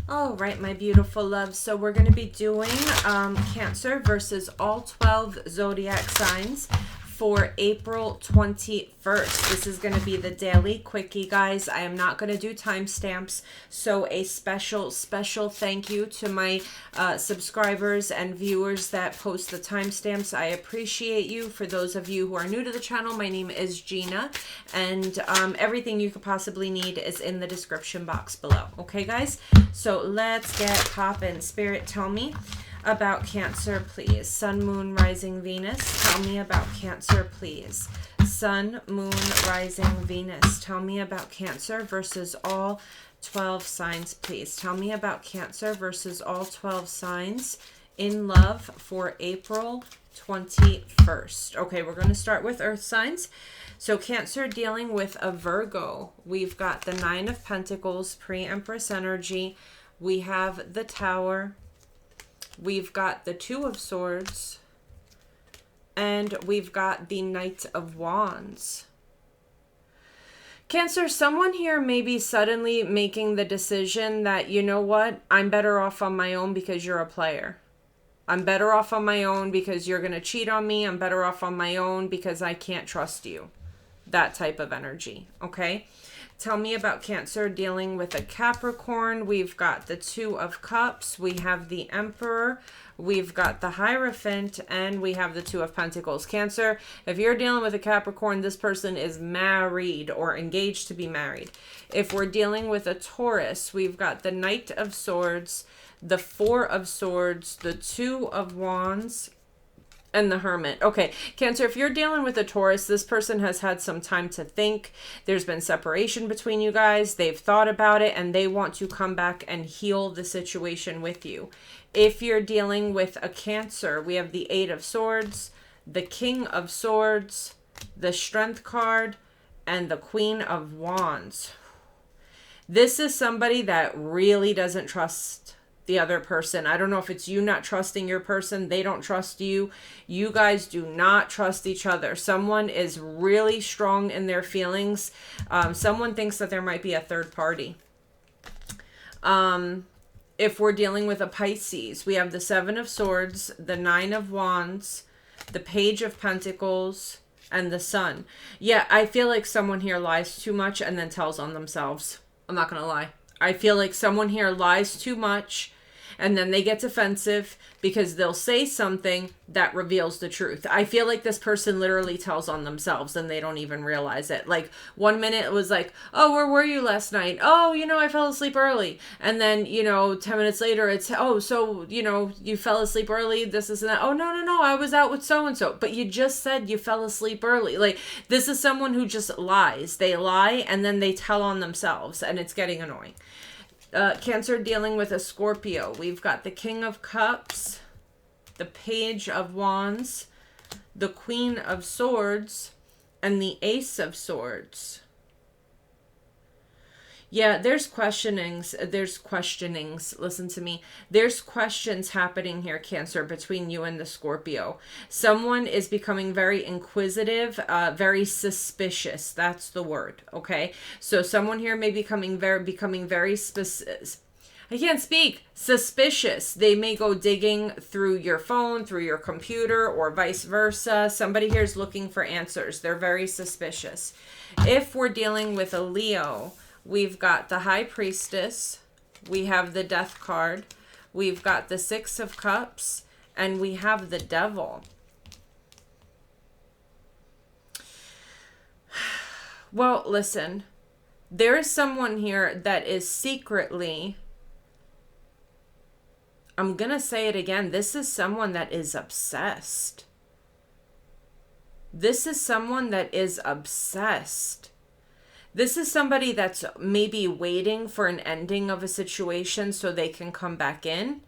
All right, my beautiful loves. So we're going to be doing Cancer versus all 12 zodiac signs for April 21st. This is going to be the daily quickie, guys. I am not going to do timestamps. So a special thank you to my subscribers and viewers that post the timestamps. I appreciate you. For those of you who are new to the channel, my name is Gina, and everything you could possibly need is in the description box below. Okay, guys? So let's get poppin'. Spirit, tell me about Cancer, please. Sun, Moon, Rising, Venus. Tell me about Cancer, please. Sun, Moon, Rising, Venus. Tell me about Cancer versus all 12 signs, please. Tell me about Cancer versus all 12 signs in love for April 21st. Okay, we're going to start with Earth signs. So Cancer dealing with a Virgo. We've got the Nine of Pentacles, pre-Empress energy. We have the Tower. We've got the Two of Swords. And we've got the Knight of Wands. Cancer, someone here may be suddenly making the decision that, you know what, I'm better off on my own because you're a player. I'm better off on my own because you're going to cheat on me. I'm better off on my own because I can't trust you. That type of energy, okay? Tell me about Cancer dealing with a Capricorn. We've got the Two of Cups. We have the Emperor. We've got the Hierophant. And we have the Two of Pentacles. Cancer, if you're dealing with a Capricorn, this person is married or engaged to be married. If we're dealing with a Taurus, we've got the Knight of Swords, the Four of Swords, the Two of Wands, and the Hermit. Okay, Cancer, if you're dealing with a Taurus, this person has had some time to think. There's been separation between you guys. They've thought about it, and they want to come back and heal the situation with you. If you're dealing with a Cancer, we have the Eight of Swords, the King of Swords, the Strength card, and the Queen of Wands. This is somebody that really doesn't trust the other person. I don't know if it's you not trusting your person. They don't trust you. You guys do not trust each other. Someone is really strong in their feelings. Someone thinks that there might be a third party. If we're dealing with a Pisces, we have the Seven of Swords, the Nine of Wands, the Page of Pentacles, and the Sun. Yeah, I feel like someone here lies too much and then tells on themselves. I'm not going to lie. I feel like someone here lies too much and then they get defensive because they'll say something that reveals the truth. I feel like this person literally tells on themselves and they don't even realize it. Like 1 minute it was like, oh, where were you last night? Oh, you know, I fell asleep early. And then, you know, 10 minutes later it's, oh, so, you know, you fell asleep early, this and that. Oh, no, I was out with so-and-so. But you just said you fell asleep early. Like, this is someone who just lies. They lie and then they tell on themselves, and it's getting annoying. Cancer dealing with a Scorpio. We've got the King of Cups, the Page of Wands, the Queen of Swords, and the Ace of Swords. Yeah, there's questionings. Listen to me. There's questions happening here, Cancer, between you and the Scorpio. Someone is becoming very inquisitive, very suspicious. That's the word, okay? So someone here may be becoming very I can't speak. Suspicious. They may go digging through your phone, through your computer, or vice versa. Somebody here is looking for answers. They're very suspicious. If we're dealing with a Leo, we've got the High Priestess, we have the Death card, we've got the Six of Cups, and we have the Devil. Well, listen, there is someone here that is secretly, I'm going to say it again, this is someone that is obsessed. This is someone that is obsessed. This is somebody that's maybe waiting for an ending of a situation so they can come back in.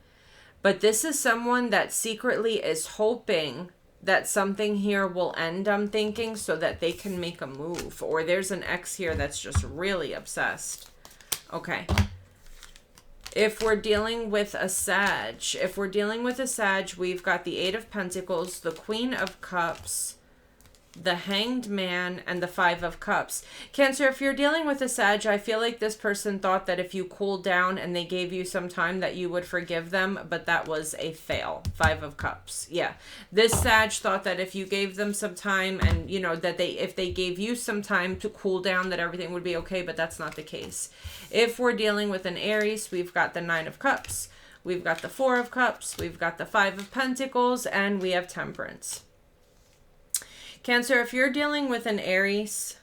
But this is someone that secretly is hoping that something here will end, I'm thinking, so that they can make a move. Or there's an ex here that's just really obsessed. Okay. If we're dealing with a Sag, we've got the Eight of Pentacles, the Queen of Cups, the Hanged Man, and the Five of Cups. Cancer, if you're dealing with a Sag, I feel like this person thought that if you cooled down and they gave you some time that you would forgive them, but that was a fail. Five of Cups. Yeah. This Sag thought that if you gave them some time and, you know, that if they gave you some time to cool down, that everything would be okay, but that's not the case. If we're dealing with an Aries, we've got the Nine of Cups, we've got the Four of Cups, we've got the Five of Pentacles, and we have Temperance. Cancer, if you're dealing with an Aries,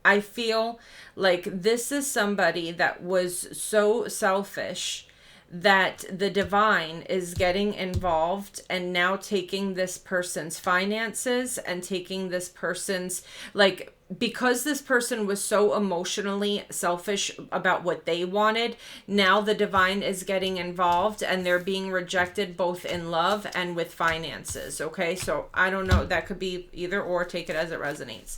I feel like this is somebody that was so selfish that the divine is getting involved and now taking this person's finances and taking this person's, like, because this person was so emotionally selfish about what they wanted, now the divine is getting involved and they're being rejected both in love and with finances. Okay, so I don't know, that could be either or, take it as it resonates.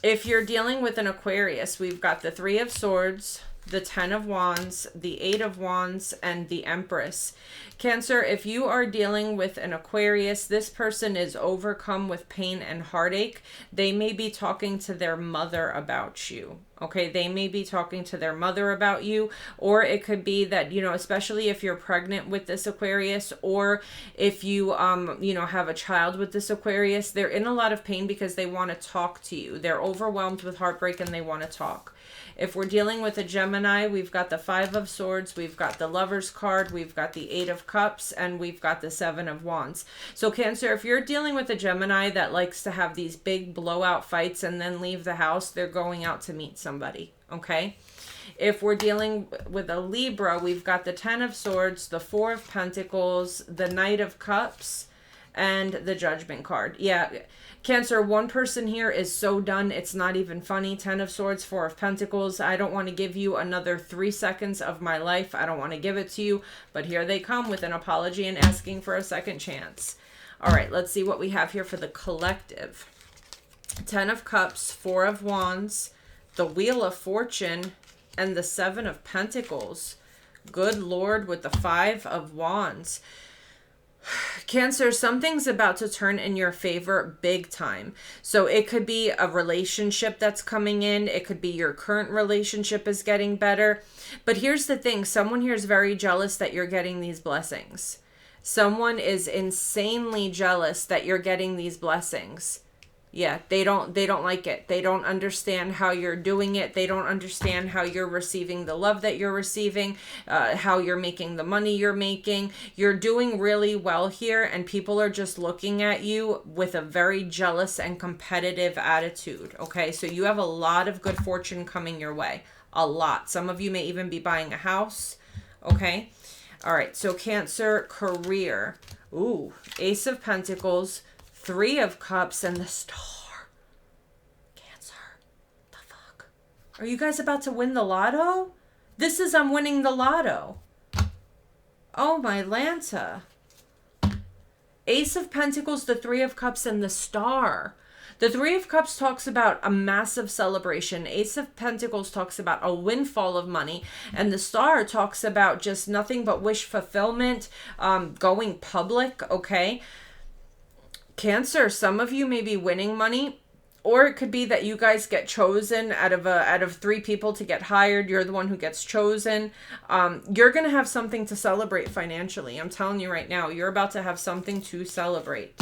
If you're dealing with an Aquarius, we've got the Three of Swords, the Ten of Wands, the Eight of Wands, and the Empress. Cancer, if you are dealing with an Aquarius, this person is overcome with pain and heartache. They may be talking to their mother about you. Okay, they may be talking to their mother about you, or it could be that, you know, especially if you're pregnant with this Aquarius, or if you, you know, have a child with this Aquarius, they're in a lot of pain because they want to talk to you. They're overwhelmed with heartbreak and they want to talk. If we're dealing with a Gemini, we've got the Five of Swords, we've got the Lover's card, we've got the Eight of Cups, and we've got the Seven of Wands. So Cancer, if you're dealing with a Gemini that likes to have these big blowout fights and then leave the house, they're going out to meet somebody, okay? If we're dealing with a Libra, we've got the Ten of Swords, the Four of Pentacles, the Knight of Cups, and the Judgment card. Yeah, Cancer, one person here is so done, it's not even funny. Ten of Swords, Four of Pentacles. I don't want to give you another 3 seconds of my life. I don't want to give it to you, but here they come with an apology and asking for a second chance. All right, let's see what we have here for the collective. Ten of Cups, Four of Wands, the Wheel of Fortune, and the Seven of Pentacles. Good Lord, with the Five of Wands. Cancer, something's about to turn in your favor big time. So it could be a relationship that's coming in. It could be your current relationship is getting better. But here's the thing. Someone here is very jealous that you're getting these blessings. Someone is insanely jealous that you're getting these blessings. Yeah, they don't like it. They don't understand how you're doing it. They don't understand how you're receiving the love that you're receiving, how you're making the money you're making. You're doing really well here, and people are just looking at you with a very jealous and competitive attitude, okay? So you have a lot of good fortune coming your way. A lot. Some of you may even be buying a house, okay? All right, so Cancer, career. Ooh, Ace of Pentacles, Three of Cups, and the Star. Cancer. The fuck? Are you guys about to win the lotto? This is I'm winning the lotto. Oh my Lanta. Ace of Pentacles, the Three of Cups, and the Star. The Three of Cups talks about a massive celebration. Ace of Pentacles talks about a windfall of money. And the Star talks about just nothing but wish fulfillment, going public, okay? Cancer, some of you may be winning money, or it could be that you guys get chosen out of 3 people to get hired. You're the one who gets chosen. You're going to have something to celebrate financially. I'm telling you right now, you're about to have something to celebrate.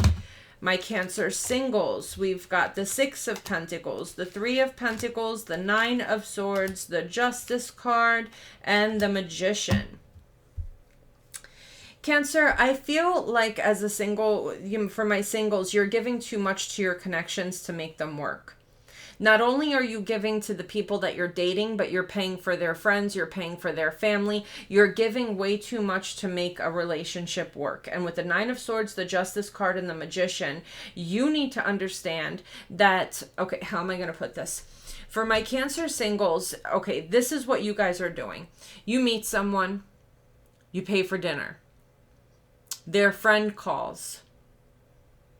My Cancer singles, we've got the Six of Pentacles, the Three of Pentacles, the Nine of Swords, the Justice card, and the Magician. Cancer, I feel like as a single, for my singles, you're giving too much to your connections to make them work. Not only are you giving to the people that you're dating, but you're paying for their friends, you're paying for their family. You're giving way too much to make a relationship work. And with the Nine of Swords, the Justice card, and the Magician, you need to understand that, okay, how am I going to put this? For my Cancer singles, okay, this is what you guys are doing. You meet someone, you pay for dinner. Their friend calls.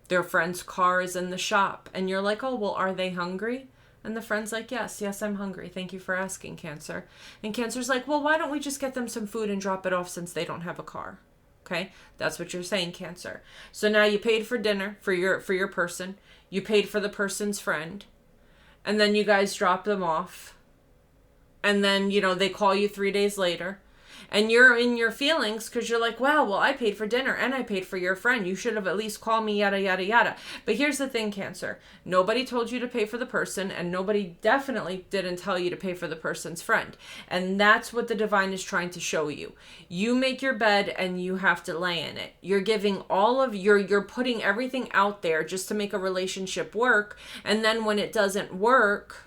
Their friend's car is in the shop. And you're like, oh, well, are they hungry? And the friend's like, yes, I'm hungry. Thank you for asking, Cancer. And Cancer's like, well, why don't we just get them some food and drop it off since they don't have a car? Okay, that's what you're saying, Cancer. So now you paid for dinner for your person. You paid for the person's friend. And then you guys drop them off. And then, they call you 3 days later. And you're in your feelings because you're like, wow, well, I paid for dinner and I paid for your friend. You should have at least called me, yada, yada, yada. But here's the thing, Cancer. Nobody told you to pay for the person, and nobody definitely didn't tell you to pay for the person's friend. And that's what the divine is trying to show you. You make your bed and you have to lay in it. You're giving you're putting everything out there just to make a relationship work. And then when it doesn't work,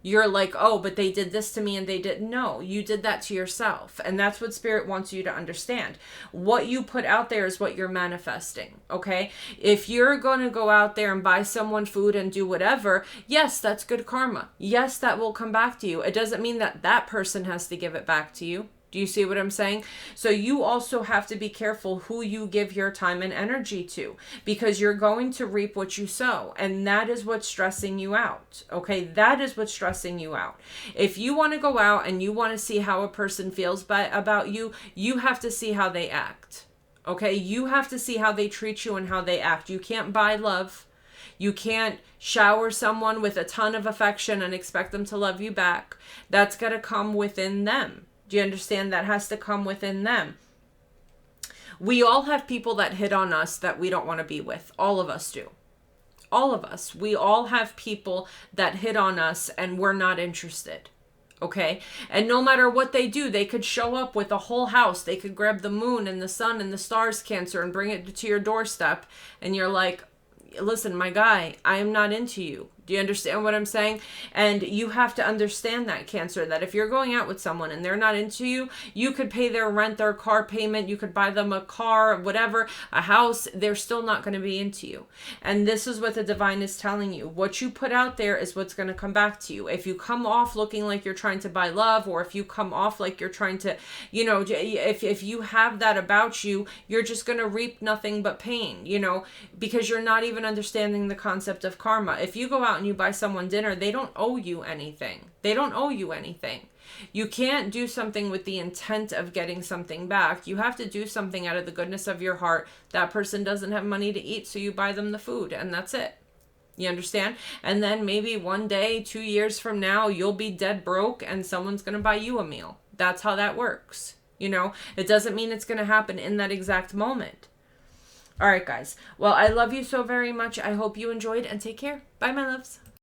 you're like, oh, but they did this to me and they didn't. No, you did that to yourself. And that's what Spirit wants you to understand. What you put out there is what you're manifesting, okay? If you're going to go out there and buy someone food and do whatever, yes, that's good karma. Yes, that will come back to you. It doesn't mean that that person has to give it back to you. Do you see what I'm saying? So you also have to be careful who you give your time and energy to, because you're going to reap what you sow. And that is what's stressing you out. Okay. That is what's stressing you out. If you want to go out and you want to see how a person feels about you, you have to see how they act. Okay. You have to see how they treat you and how they act. You can't buy love. You can't shower someone with a ton of affection and expect them to love you back. That's got to come within them. Do you understand? That has to come within them. We all have people that hit on us that we don't want to be with. All of us do. All of us. We all have people that hit on us and we're not interested. Okay? And no matter what they do, they could show up with a whole house. They could grab the moon and the sun and the stars, Cancer, and bring it to your doorstep. And you're like, listen, my guy, I am not into you. Do you understand what I'm saying? And you have to understand that, Cancer, that if you're going out with someone and they're not into you, you could pay their rent, their car payment, you could buy them a car, whatever, a house, they're still not going to be into you. And this is what the divine is telling you. What you put out there is what's going to come back to you. If you come off looking like you're trying to buy love, or if you come off like you're trying to, if you have that about you, you're just going to reap nothing but pain, because you're not even understanding the concept of karma. If you go out and you buy someone dinner, they don't owe you anything. They don't owe you anything. You can't do something with the intent of getting something back. You have to do something out of the goodness of your heart. That person doesn't have money to eat, so you buy them the food, and that's it. You understand? And then maybe one day, 2 years from now, you'll be dead broke and someone's going to buy you a meal. That's how that works. It doesn't mean it's going to happen in that exact moment. All right, guys. Well, I love you so very much. I hope you enjoyed, and take care. Bye, my loves.